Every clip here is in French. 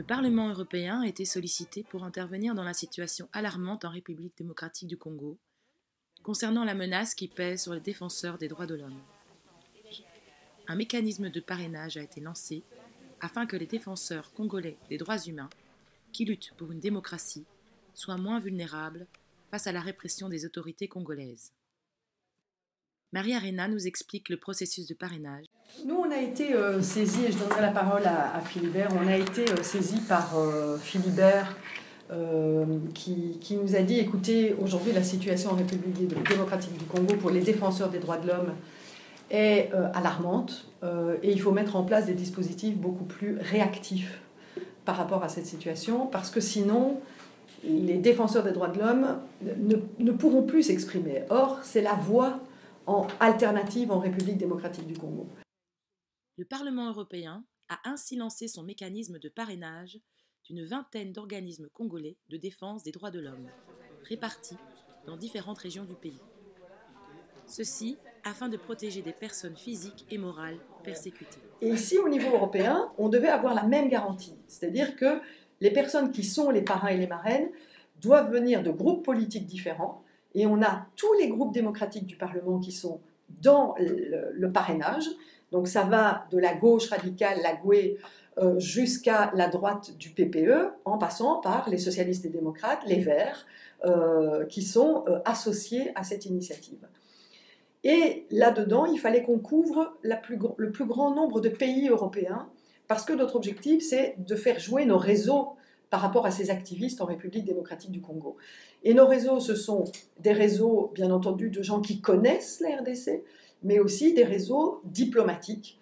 Parlement européen a été sollicité pour intervenir dans la situation alarmante en République démocratique du Congo, concernant la menace qui pèse sur les défenseurs des droits de l'homme. Un mécanisme de parrainage a été lancé afin que les défenseurs congolais des droits humains, qui luttent pour une démocratie, soient moins vulnérables face à la répression des autorités congolaises. Marie-Arena nous explique le processus de parrainage. Nous, on a été saisis, et je donnerai la parole à Philibert, on a été saisis par Philibert qui nous a dit, écoutez, aujourd'hui la situation en République démocratique du Congo pour les défenseurs des droits de l'homme est alarmante et il faut mettre en place des dispositifs beaucoup plus réactifs par rapport à cette situation, parce que sinon, les défenseurs des droits de l'homme ne pourront plus s'exprimer. Or, c'est la voie alternative en République démocratique du Congo. Le Parlement européen a ainsi lancé son mécanisme de parrainage d'une vingtaine d'organismes congolais de défense des droits de l'homme, répartis dans différentes régions du pays. Ceci afin de protéger des personnes physiques et morales persécutées. Et ici, au niveau européen, on devait avoir la même garantie, c'est-à-dire que les personnes qui sont les parrains et les marraines doivent venir de groupes politiques différents, et on a tous les groupes démocratiques du Parlement qui sont dans le parrainage. Donc ça va de la gauche radicale, la GUE, jusqu'à la droite du PPE, en passant par les socialistes et démocrates, les Verts, qui sont associés à cette initiative. Et là-dedans, il fallait qu'on couvre le plus grand nombre de pays européens, parce que notre objectif, c'est de faire jouer nos réseaux par rapport à ces activistes en République démocratique du Congo. Et nos réseaux, ce sont des réseaux, bien entendu, de gens qui connaissent la RDC, mais aussi des réseaux diplomatiques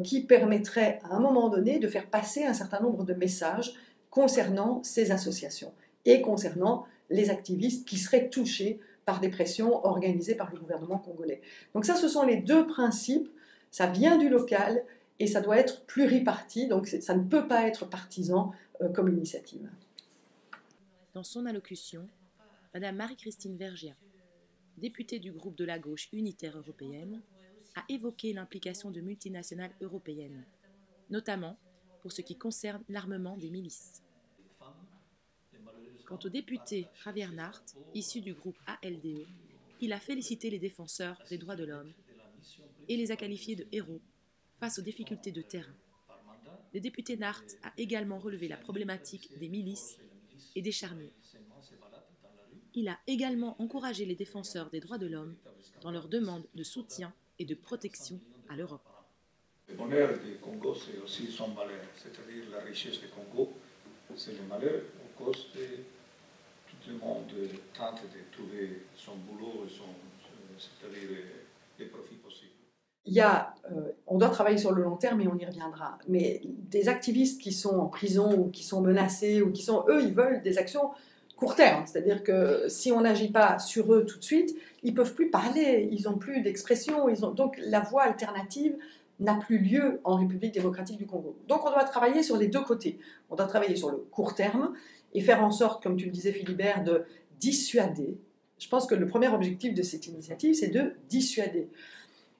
qui permettraient, à un moment donné, de faire passer un certain nombre de messages concernant ces associations et concernant les activistes qui seraient touchés par des pressions organisées par le gouvernement congolais. Donc ça, ce sont les deux principes. Ça vient du local et ça doit être pluriparti, donc ça ne peut pas être partisan comme initiative. Dans son allocution, Madame Marie-Christine Vergiat, députée du groupe de la gauche unitaire européenne, a évoqué l'implication de multinationales européennes, notamment pour ce qui concerne l'armement des milices. Quant au député Javier Nart, issu du groupe ALDE, il a félicité les défenseurs des droits de l'homme et les a qualifiés de héros face aux difficultés de terrain. Le député Nart a également relevé la problématique des milices et des charniers. Il a également encouragé les défenseurs des droits de l'homme dans leur demande de soutien et de protection à l'Europe. Le bonheur du Congo, c'est aussi son malheur, c'est-à-dire la richesse du Congo, c'est le malheur au cause de tout le monde tente de trouver son boulot, c'est-à-dire les profits possibles. On doit travailler sur le long terme et on y reviendra. Mais des activistes qui sont en prison ou qui sont menacés ou qui sont, eux, ils veulent des actions court terme. C'est-à-dire que si on n'agit pas sur eux tout de suite, ils ne peuvent plus parler, ils n'ont plus d'expression. Donc la voie alternative n'a plus lieu en République démocratique du Congo. Donc on doit travailler sur les deux côtés. On doit travailler sur le court terme et faire en sorte, comme tu le disais Philibert, de dissuader. Je pense que le premier objectif de cette initiative, c'est de dissuader.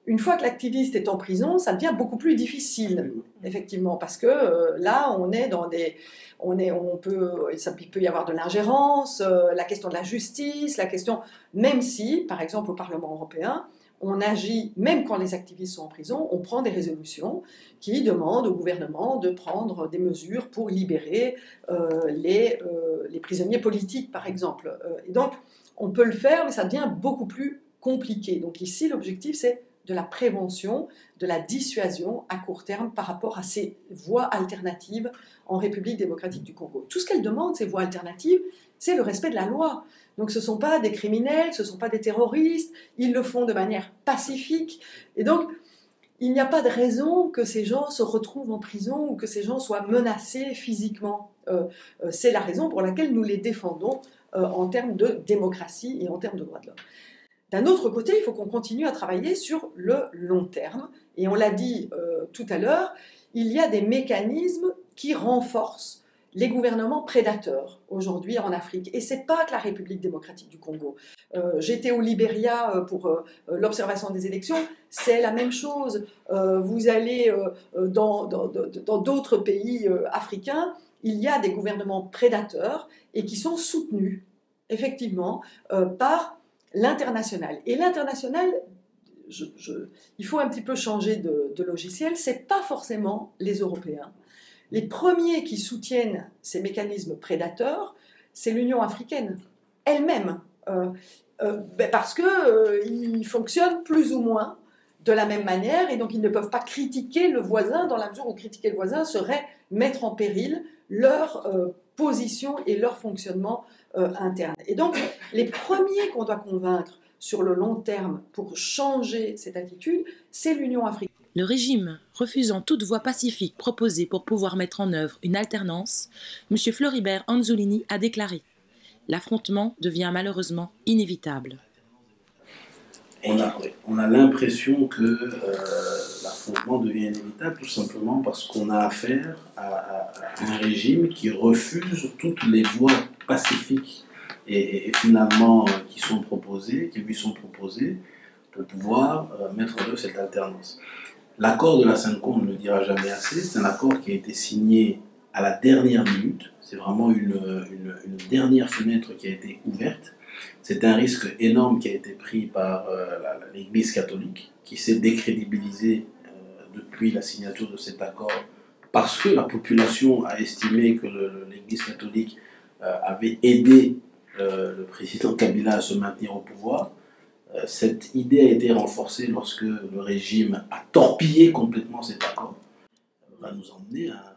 Une fois que l'activiste est en prison, ça devient beaucoup plus difficile, effectivement, parce que là, on est dans des... il peut y avoir de l'ingérence, la question de la justice, la question... Même si, par exemple, au Parlement européen, on agit, même quand les activistes sont en prison, on prend des résolutions qui demandent au gouvernement de prendre des mesures pour libérer les prisonniers politiques, par exemple. Et donc, on peut le faire, mais ça devient beaucoup plus compliqué. Donc ici, l'objectif, c'est de la prévention, de la dissuasion à court terme par rapport à ces voies alternatives en République démocratique du Congo. Tout ce qu'elles demandent, ces voies alternatives, c'est le respect de la loi. Donc ce ne sont pas des criminels, ce ne sont pas des terroristes, ils le font de manière pacifique. Et donc, il n'y a pas de raison que ces gens se retrouvent en prison ou que ces gens soient menacés physiquement. C'est la raison pour laquelle nous les défendons en termes de démocratie et en termes de droits de l'homme. D'un autre côté, il faut qu'on continue à travailler sur le long terme. Et on l'a dit tout à l'heure, il y a des mécanismes qui renforcent les gouvernements prédateurs aujourd'hui en Afrique. Et ce n'est pas que la République démocratique du Congo. J'étais au Libéria pour l'observation des élections, c'est la même chose. Vous allez dans d'autres pays africains, il y a des gouvernements prédateurs et qui sont soutenus, effectivement, par l'international. Et l'international, il faut un petit peu changer de logiciel, ce n'est pas forcément les Européens. Les premiers qui soutiennent ces mécanismes prédateurs, c'est l'Union africaine elle-même, parce qu'ils fonctionnent plus ou moins de la même manière, et donc ils ne peuvent pas critiquer le voisin, dans la mesure où critiquer le voisin serait mettre en péril leur position et leur fonctionnement interne. Et donc, les premiers qu'on doit convaincre sur le long terme pour changer cette attitude, c'est l'Union africaine. Le régime refusant toute voie pacifique proposée pour pouvoir mettre en œuvre une alternance, M. Floribert Anzolini a déclaré « L'affrontement devient malheureusement inévitable ». On a l'impression que l'affrontement devient inévitable tout simplement parce qu'on a affaire à un régime qui refuse toutes les voies pacifiques et finalement qui lui sont proposées pour pouvoir mettre en œuvre cette alternance. L'accord de la CENCO, on ne le dira jamais assez, c'est un accord qui a été signé à la dernière minute. C'est vraiment une dernière fenêtre qui a été ouverte. C'est un risque énorme qui a été pris par l'Église catholique, qui s'est décrédibilisée depuis la signature de cet accord, parce que la population a estimé que l'Église catholique avait aidé le président Kabila à se maintenir au pouvoir. Cette idée a été renforcée lorsque le régime a torpillé complètement cet accord. Ça va nous emmener à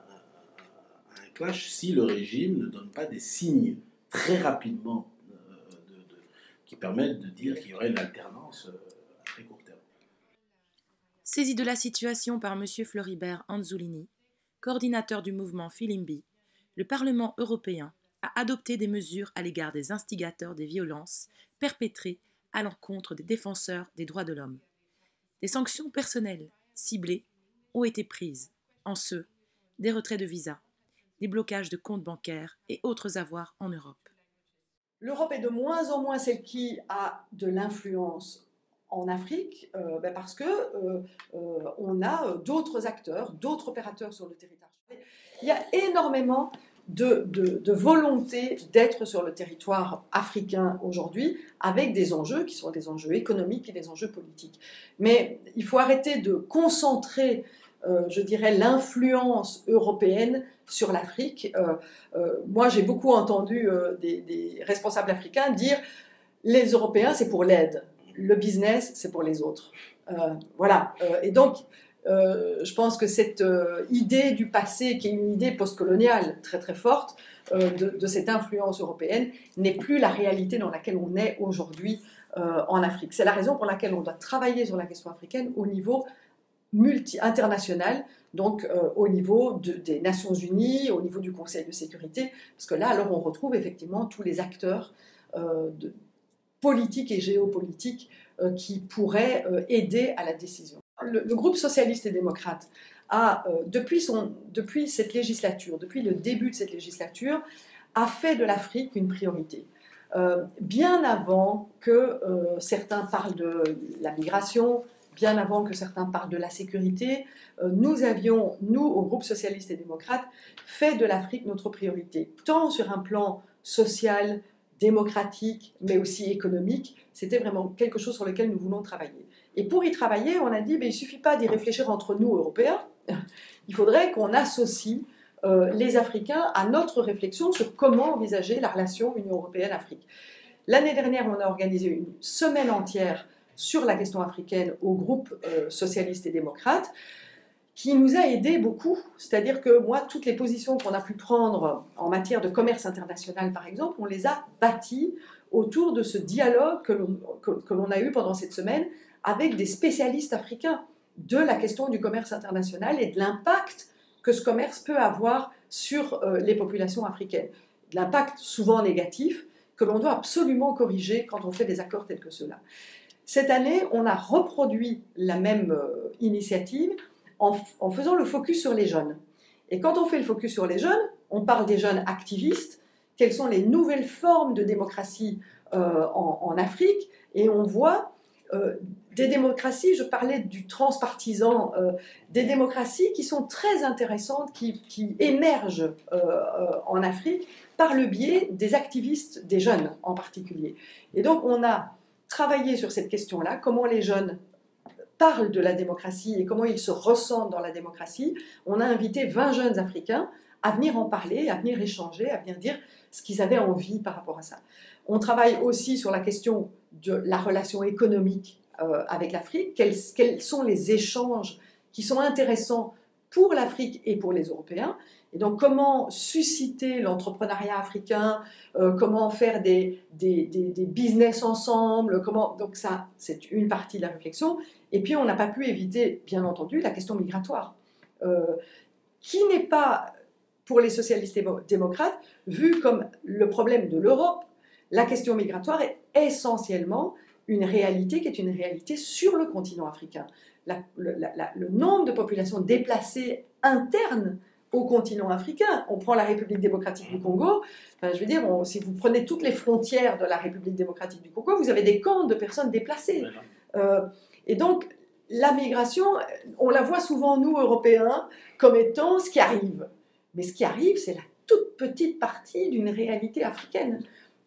un clash si le régime ne donne pas des signes très rapidement qui permettent de dire qu'il y aurait une alternance à très court terme. Saisi de la situation par M. Floribert Anzolini, coordinateur du mouvement Filimbi, le Parlement européen a adopté des mesures à l'égard des instigateurs des violences perpétrées à l'encontre des défenseurs des droits de l'homme. Des sanctions personnelles ciblées ont été prises, en ce, des retraits de visas, des blocages de comptes bancaires et autres avoirs en Europe. L'Europe est de moins en moins celle qui a de l'influence en Afrique, parce qu'on a d'autres acteurs, d'autres opérateurs sur le territoire. Il y a énormément de volonté d'être sur le territoire africain aujourd'hui, avec des enjeux qui sont des enjeux économiques et des enjeux politiques. Mais il faut arrêter de concentrer, je dirais, l'influence européenne sur l'Afrique. Moi, j'ai beaucoup entendu des responsables africains dire « les Européens, c'est pour l'aide, le business, c'est pour les autres ». Voilà. Et donc, je pense que cette idée du passé, qui est une idée postcoloniale très très forte, de cette influence européenne, n'est plus la réalité dans laquelle on est aujourd'hui en Afrique. C'est la raison pour laquelle on doit travailler sur la question africaine au niveau international, donc au niveau des Nations Unies, au niveau du Conseil de sécurité, parce que là, alors, on retrouve effectivement tous les acteurs politiques et géopolitiques qui pourraient aider à la décision. Le groupe socialiste et démocrate a, depuis cette législature, depuis le début de cette législature, a fait de l'Afrique une priorité. Bien avant que certains parlent de la migration, bien avant que certains parlent de la sécurité, nous avions, nous, au groupe socialiste et démocrate, fait de l'Afrique notre priorité, tant sur un plan social, démocratique, mais aussi économique. C'était vraiment quelque chose sur lequel nous voulons travailler. Et pour y travailler, on a dit, il ne suffit pas d'y réfléchir entre nous, Européens, il faudrait qu'on associe les Africains à notre réflexion sur comment envisager la relation Union européenne-Afrique. L'année dernière, on a organisé une semaine entière sur la question africaine au groupe socialiste et démocrate, qui nous a aidés beaucoup. C'est-à-dire que moi, toutes les positions qu'on a pu prendre en matière de commerce international, par exemple, on les a bâties autour de ce dialogue que l'on a eu pendant cette semaine avec des spécialistes africains de la question du commerce international et de l'impact que ce commerce peut avoir sur les populations africaines. De l'impact souvent négatif que l'on doit absolument corriger quand on fait des accords tels que ceux-là. Cette année, on a reproduit la même initiative en faisant le focus sur les jeunes. Et quand on fait le focus sur les jeunes, on parle des jeunes activistes, quelles sont les nouvelles formes de démocratie en Afrique, et on voit des démocraties, je parlais du transpartisan, des démocraties qui sont très intéressantes, qui émergent en Afrique par le biais des activistes, des jeunes en particulier. Et donc on a travaillé sur cette question-là, comment les jeunes parlent de la démocratie et comment ils se ressentent dans la démocratie. On a invité 20 jeunes Africains à venir en parler, à venir échanger, à venir dire ce qu'ils avaient envie par rapport à ça. On travaille aussi sur la question de la relation économique avec l'Afrique. Quels sont les échanges qui sont intéressants pour l'Afrique et pour les Européens? Et donc, comment susciter l'entrepreneuriat africain, comment faire des business ensemble, donc ça, c'est une partie de la réflexion. Et puis, on n'a pas pu éviter, bien entendu, la question migratoire, qui n'est pas, pour les socialistes démocrates, vue comme le problème de l'Europe. La question migratoire est essentiellement une réalité qui est une réalité sur le continent africain. Le nombre de populations déplacées internes au continent africain. On prend la République démocratique du Congo, enfin, je veux dire, si vous prenez toutes les frontières de la République démocratique du Congo, vous avez des camps de personnes déplacées. Et donc, la migration, on la voit souvent, nous, Européens, comme étant ce qui arrive. Mais ce qui arrive, c'est la toute petite partie d'une réalité africaine.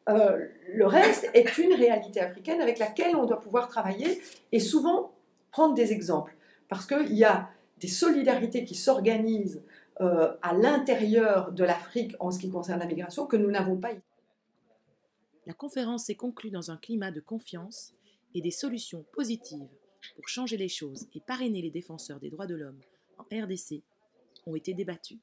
Le reste est une réalité africaine avec laquelle on doit pouvoir travailler et souvent prendre des exemples. Parce qu'il y a des solidarités qui s'organisent à l'intérieur de l'Afrique en ce qui concerne la migration que nous n'avons pas ici. La conférence s'est conclue dans un climat de confiance et des solutions positives pour changer les choses et parrainer les défenseurs des droits de l'homme en RDC ont été débattues.